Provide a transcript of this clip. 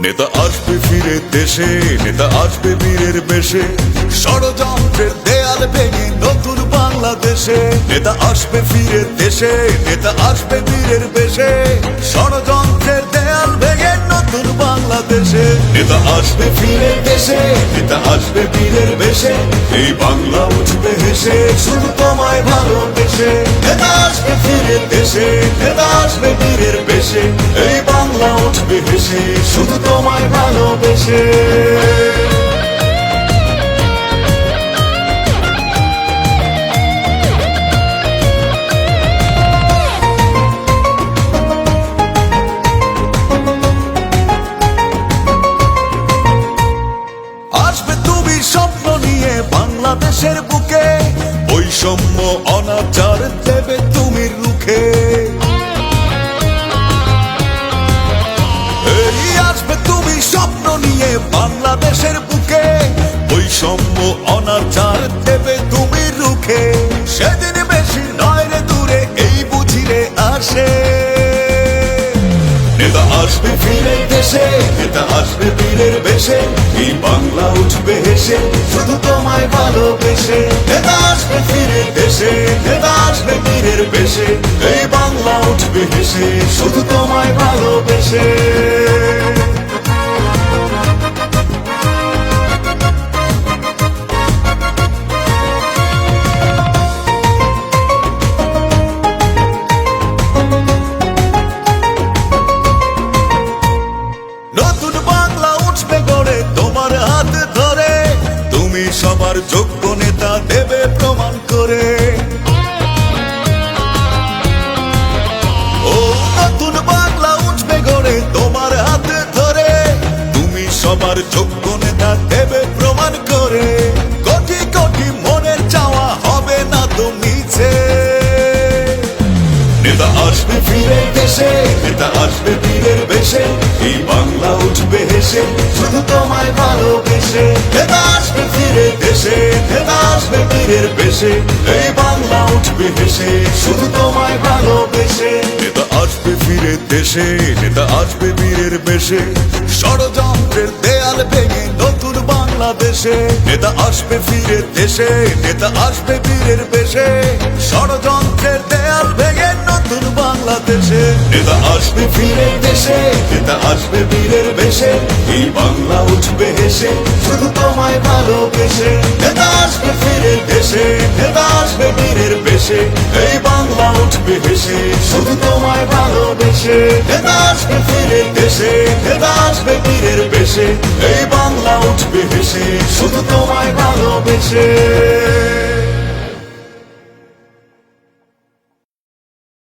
নেতা আসবে ফিরে দেশে, নেতা আসবে বীরের বেশে, ষড়যন্ত্রের দেয়াল ভেঙে নতুন বাংলাদেশে। নেতা আসবে ফিরে দেশে, নেতা আসবে বীরের বেশে, ষড়যন্ত্রের দেয়াল ভেঙে নতুন বাংলাদেশে। নেতা আসবে ফিরে দেশে, নেতা আসবে বীরের বেশে, এই বাংলা উঠবে হেসে শুধু তোমায় ভালোবেসে। নেতা আসবে ফিরে দেশে, নেতা আসবে বীরের বেশে, এই বাংলা উঠবে হেসে শুধু তোমায় ভালোবেসে। আসবে তুমি স্বপ্ন নিয়ে বাংলাদেশের বুকে, বৈষম্য অনাচার দেবে তুমি রুখে। আসবে তুমি স্বপ্ন নিয়ে বাংলাদেশের বুকে, বৈষম্য অনাচার দেবে তুমি রুখে। সেদিন বেশি নয় রে দূরে, এই বুঝিরে আসে। নেতা আসবে ফিরে দেশে, নেতা আসবে বীরের বেশে, এই বাংলা উঠবে হেসে শুধু তোমায় ভালোবেসে। নেতা আসবে ফিরে দেশে, নেতা আসবে বীরের বেশে, এই বাংলা উঠবে হেসে শুধু তোমায় ভালোবেসে। নতুন বাংলা উঠবে গড়ে তোমার হাত ধরে, তুমি সবার যোগ্য নেতা দেবে প্রমাণ করে। ও নতুন বাংলা উঠবে গড়ে তোমার হাত ধরে, তুমি সবার যোগ্য নেতা দেবে প্রমাণ করে। কোটি কোটি মনের চাওয়া হবে না তো মিছে। নেতা আসবে ফিরে দেশে, নেতা আসবে বীরের বেশে, এই বাংলা উঠবে হেসে শুধু তোমায় ভালোবেসে। নেতা আসবে ফিরে দেশে, নেতা আসবে বীরের বেশে, এই বাংলা উঠবে হেসে শুধু তোমায় ভালোবেসে। নেতা আসবে ফিরে দেশে, নেতা আসবে বীরের বেশে, ষড়যন্ত্রের দেয়াল ভেঙে নতুন বাংলাদেশে। নেতা আসবে ফিরে দেশে, নেতা আসবে বীরের বেশে, ষড়যন্ত্রের দেয়াল ভেঙে নতুন বাংলাদেশে। নেতা আসবে ফিরে দেশে, নেতা আসবে বীরের বেশে, এই বাংলা উঠবে হেসে শুধু তোমায় ভালোবেসে। নেতা আসবে ফিরে দেশে, নেতা আসবে বীরের বেশে, এই বাংলা উঠবে হেসে শুধু তোমায় ভালোবেসে। নেতা আসবে ফিরে দেশে, নেতা আসবে বীরের বেশে, এই বাংলা উঠবে হেসে শুধু তোমায় ভালোবেসে।